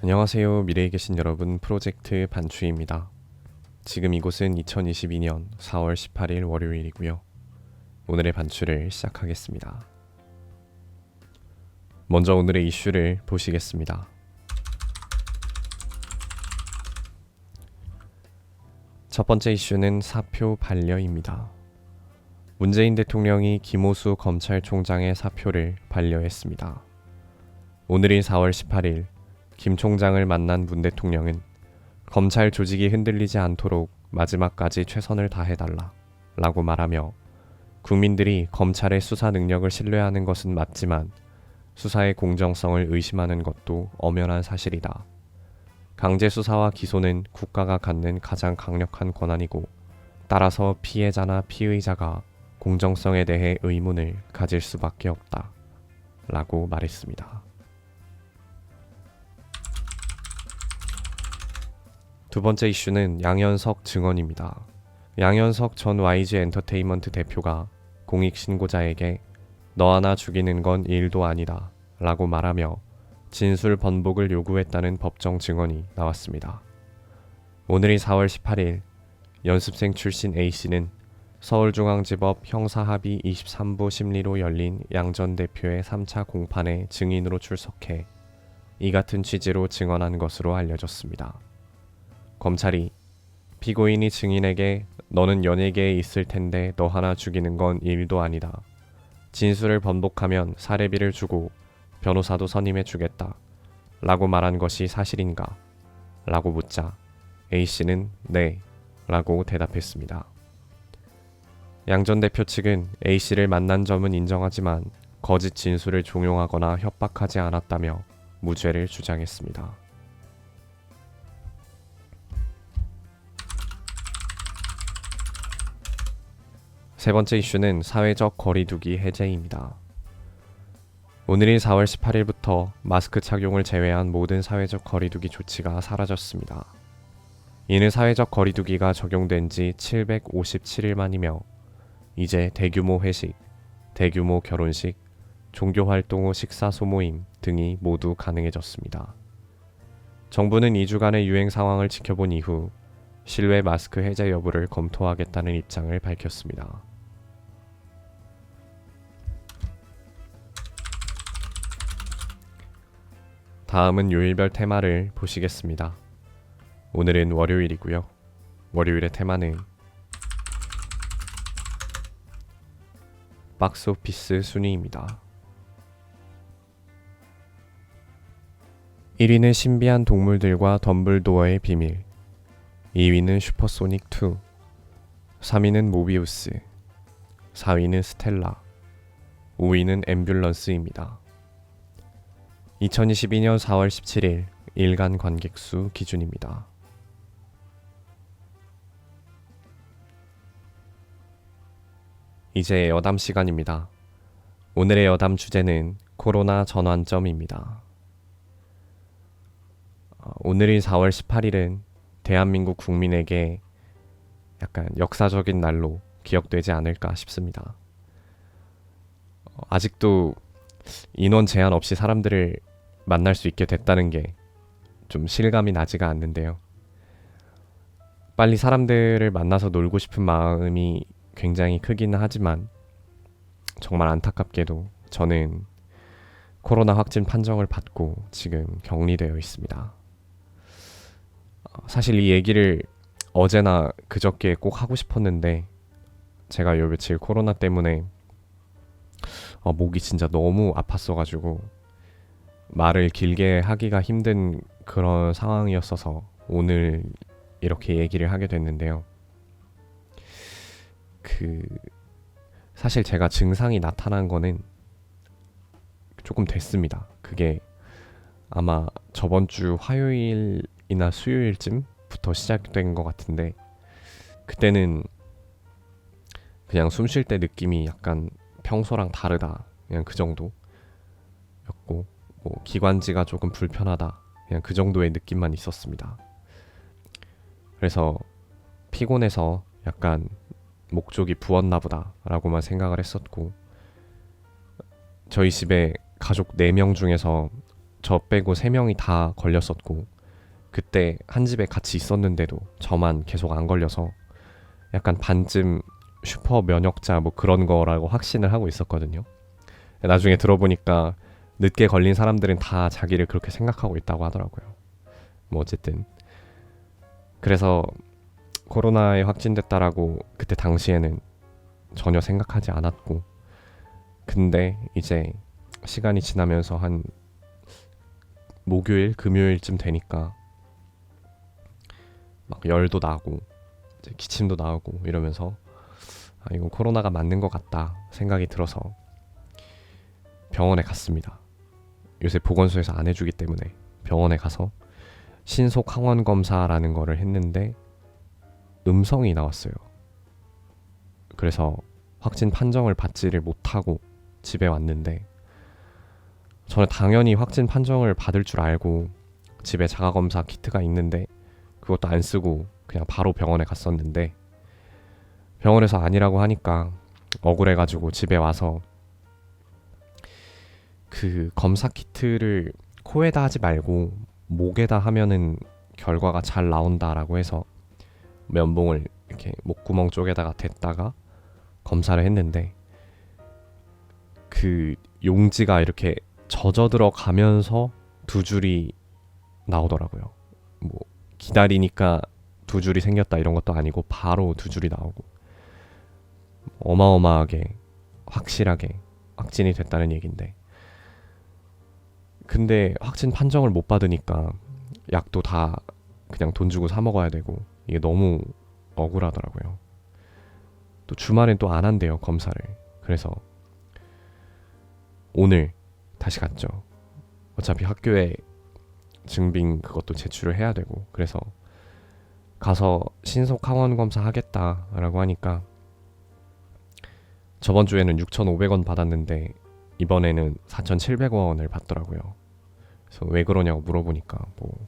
안녕하세요. 미래에 계신 여러분, 프로젝트 반추입니다. 지금 이곳은 2022년 4월 18일 월요일이고요. 오늘의 반추를 시작하겠습니다. 먼저 오늘의 이슈를 보시겠습니다. 첫 번째 이슈는 사표 반려입니다. 문재인 대통령이 김오수 검찰총장의 사표를 반려했습니다. 오늘인 4월 18일 김 총장을 만난 문 대통령은 검찰 조직이 흔들리지 않도록 마지막까지 최선을 다해달라 라고 말하며 국민들이 검찰의 수사 능력을 신뢰하는 것은 맞지만 수사의 공정성을 의심하는 것도 엄연한 사실이다. 강제 수사와 기소는 국가가 갖는 가장 강력한 권한이고 따라서 피해자나 피의자가 공정성에 대해 의문을 가질 수밖에 없다 라고 말했습니다. 두 번째 이슈는 양현석 증언입니다. 양현석 전 YG 엔터테인먼트 대표가 공익 신고자에게 너 하나 죽이는 건 일도 아니다 라고 말하며 진술 번복을 요구했다는 법정 증언이 나왔습니다. 오늘이 4월 18일 연습생 출신 A씨는 서울중앙지법 형사합의 23부 심리로 열린 양 전 대표의 3차 공판에 증인으로 출석해 이 같은 취지로 증언한 것으로 알려졌습니다. 검찰이 피고인이 증인에게 너는 연예계에 있을 텐데 너 하나 죽이는 건 일도 아니다. 진술을 번복하면 사례비를 주고 변호사도 선임해 주겠다. 라고 말한 것이 사실인가? 라고 묻자 A씨는 네. 라고 대답했습니다. 양 전 대표 측은 A씨를 만난 점은 인정하지만 거짓 진술을 종용하거나 협박하지 않았다며 무죄를 주장했습니다. 세 번째 이슈는 사회적 거리두기 해제입니다. 오늘인 4월 18일부터 마스크 착용을 제외한 모든 사회적 거리두기 조치가 사라졌습니다. 이는 사회적 거리두기가 적용된 지 757일 만이며 이제 대규모 회식, 대규모 결혼식, 종교활동 후 식사 소모임 등이 모두 가능해졌습니다. 정부는 2주간의 유행 상황을 지켜본 이후 실외 마스크 해제 여부를 검토하겠다는 입장을 밝혔습니다. 다음은 요일별 테마를 보시겠습니다. 오늘은 월요일이고요. 월요일의 테마는 박스오피스 순위입니다. 1위는 신비한 동물들과 덤블도어의 비밀, 2위는 슈퍼소닉 2, 3위는 모비우스, 4위는 스텔라, 5위는 앰뷸런스입니다. 2022년 4월 17일 일간 관객수 기준입니다. 이제 여담 시간입니다. 오늘의 여담 주제는 코로나 전환점입니다. 오늘인 4월 18일은 대한민국 국민에게 약간 역사적인 날로 기억되지 않을까 싶습니다. 아직도 인원 제한 없이 사람들을 만날 수 있게 됐다는 게 좀 실감이 나지가 않는데요. 빨리 사람들을 만나서 놀고 싶은 마음이 굉장히 크기는 하지만 정말 안타깝게도 저는 코로나 확진 판정을 받고 지금 격리되어 있습니다. 사실 이 얘기를 어제나 그저께 꼭 하고 싶었는데 제가 요 며칠 코로나 때문에 목이 진짜 너무 아팠어가지고 말을 길게 하기가 힘든 그런 상황이었어서 오늘 이렇게 얘기를 하게 됐는데요. 사실 제가 증상이 나타난 거는 조금 됐습니다. 그게 아마 저번 주 화요일이나 수요일쯤부터 시작된 것 같은데 그때는 그냥 숨 쉴 때 느낌이 약간 평소랑 다르다 그냥 그 정도였고 기관지가 조금 불편하다 그냥 그 정도의 느낌만 있었습니다. 그래서 피곤해서 약간 목 쪽이 부었나 보다 라고만 생각을 했었고 저희 집에 가족 4명 중에서 저 빼고 3명이 다 걸렸었고 그때 한 집에 같이 있었는데도 저만 계속 안 걸려서 약간 반쯤 슈퍼 면역자 뭐 그런 거라고 확신을 하고 있었거든요. 나중에 들어보니까 늦게 걸린 사람들은 다 자기를 그렇게 생각하고 있다고 하더라고요. 뭐 어쨌든 그래서 코로나에 확진됐다라고 그때 당시에는 전혀 생각하지 않았고, 근데 이제 시간이 지나면서 한 목요일, 금요일쯤 되니까 막 열도 나고 이제 기침도 나오고 이러면서 아, 이건 코로나가 맞는 것 같다 생각이 들어서 병원에 갔습니다. 요새 보건소에서 안 해주기 때문에 병원에 가서 신속 항원 검사라는 거를 했는데 음성이 나왔어요. 그래서 확진 판정을 받지를 못하고 집에 왔는데, 저는 당연히 확진 판정을 받을 줄 알고 집에 자가검사 키트가 있는데 그것도 안 쓰고 그냥 바로 병원에 갔었는데, 병원에서 아니라고 하니까 억울해가지고 집에 와서 그 검사 키트를 코에다 하지 말고 목에다 하면은 결과가 잘 나온다라고 해서 면봉을 이렇게 목구멍 쪽에다가 댔다가 검사를 했는데, 그 용지가 이렇게 젖어 들어가면서 2줄이 나오더라고요. 뭐 기다리니까 2줄이 생겼다 이런 것도 아니고 바로 2줄이 나오고 어마어마하게 확실하게 확진이 됐다는 얘긴데, 근데 확진 판정을 못 받으니까 약도 다 그냥 돈 주고 사 먹어야 되고 이게 너무 억울하더라고요. 또 주말엔 또 안 한대요, 검사를. 그래서 오늘 다시 갔죠. 어차피 학교에 증빙 그것도 제출을 해야 되고, 그래서 가서 신속 항원 검사 하겠다라고 하니까 저번 주에는 6,500원 받았는데 이번에는 4,700원을 받더라고요. 그래서 왜 그러냐고 물어보니까 뭐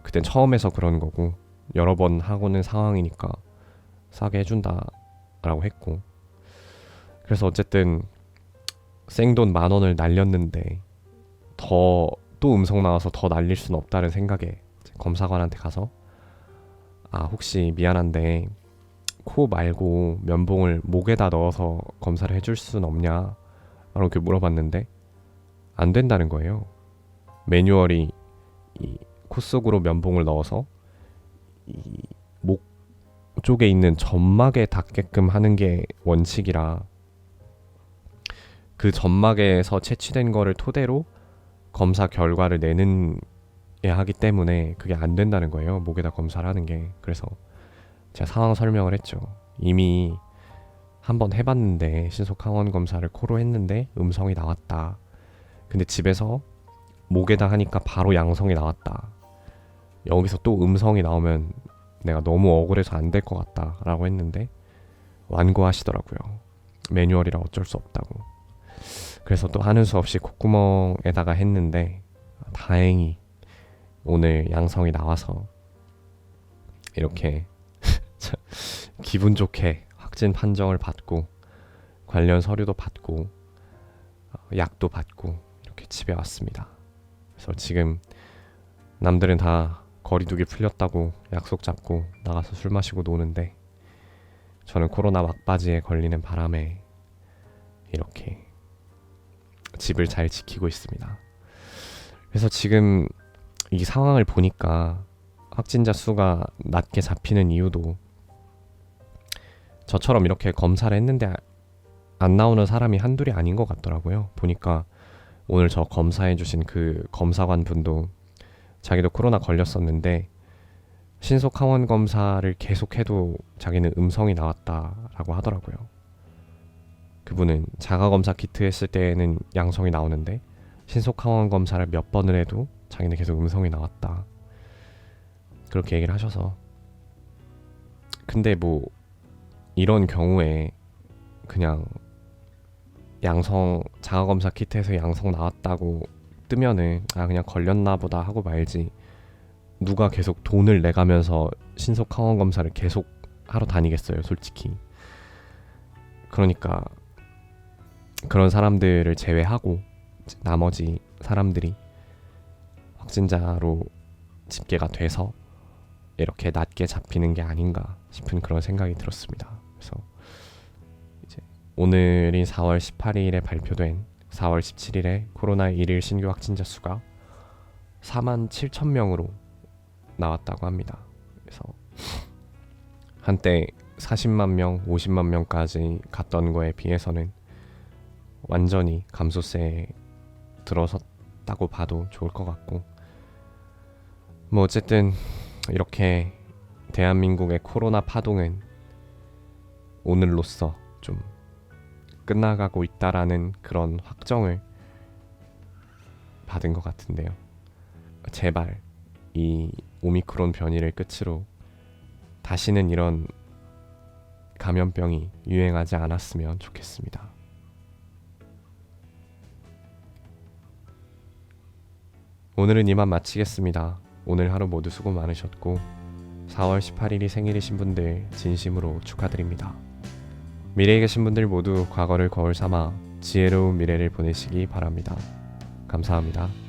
그땐 처음 해서 그런 거고 여러 번 하고는 상황이니까 싸게 해준다라고 했고, 그래서 어쨌든 생돈 10,000원을 날렸는데 더 또 음성 나와서 더 날릴 수는 없다는 생각에 검사관한테 가서 아, 혹시 미안한데 코 말고 면봉을 목에다 넣어서 검사를 해줄 수는 없냐 이렇게 물어봤는데 안 된다는 거예요. 매뉴얼이 이 코 속으로 면봉을 넣어서 이 목 쪽에 있는 점막에 닿게끔 하는 게 원칙이라, 그 점막에서 채취된 거를 토대로 검사 결과를 내는 야 하기 때문에 그게 안 된다는 거예요, 목에다 검사를 하는 게. 그래서 제가 상황 설명을 했죠. 이미 한번 해봤는데 신속 항원 검사를 코로 했는데 음성이 나왔다. 근데 집에서 목에다 하니까 바로 양성이 나왔다. 여기서 또 음성이 나오면 내가 너무 억울해서 안 될 것 같다 라고 했는데 완고하시더라고요. 매뉴얼이라 어쩔 수 없다고. 그래서 또 하는 수 없이 콧구멍에다가 했는데 다행히 오늘 양성이 나와서 이렇게 기분 좋게 확진 판정을 받고 관련 서류도 받고 약도 받고 이렇게 집에 왔습니다. 그래서 지금 남들은 다 거리두기 풀렸다고 약속 잡고 나가서 술 마시고 노는데 저는 코로나 막바지에 걸리는 바람에 이렇게 집을 잘 지키고 있습니다. 그래서 지금 이 상황을 보니까 확진자 수가 낮게 잡히는 이유도 저처럼 이렇게 검사를 했는데 안 나오는 사람이 한둘이 아닌 것 같더라고요. 보니까 오늘 저 검사해주신 그 검사관 분도 자기도 코로나 걸렸었는데 신속 항원 검사를 계속해도 자기는 음성이 나왔다라고 하더라고요. 그분은 자가검사 키트 했을 때는 양성이 나오는데 신속 항원 검사를 몇 번을 해도 자기는 계속 음성이 나왔다, 그렇게 얘기를 하셔서. 근데 뭐 이런 경우에 그냥 양성 자가검사 키트에서 양성 나왔다고 뜨면은 아, 그냥 걸렸나 보다 하고 말지, 누가 계속 돈을 내가면서 신속 항원 검사를 계속 하러 다니겠어요, 솔직히. 그러니까 그런 사람들을 제외하고 나머지 사람들이 확진자로 집계가 돼서 이렇게 낮게 잡히는 게 아닌가 싶은 그런 생각이 들었습니다. 그래서 이제 오늘인 4월 18일에 발표된 4월 17일에 코로나 1일 신규 확진자 수가 47,000명으로 나왔다고 합니다. 그래서 한때 40만 명, 50만 명까지 갔던 거에 비해서는 완전히 감소세에 들어섰다고 봐도 좋을 것 같고, 뭐 어쨌든 이렇게 대한민국의 코로나 파동은 오늘로써 좀 끝나가고 있다라는 그런 확정을 받은 것 같은데요. 제발 이 오미크론 변이를 끝으로 다시는 이런 감염병이 유행하지 않았으면 좋겠습니다. 오늘은 이만 마치겠습니다. 오늘 하루 모두 수고 많으셨고 4월 18일이 생일이신 분들 진심으로 축하드립니다. 미래에 계신 분들 모두 과거를 거울 삼아 지혜로운 미래를 보내시기 바랍니다. 감사합니다.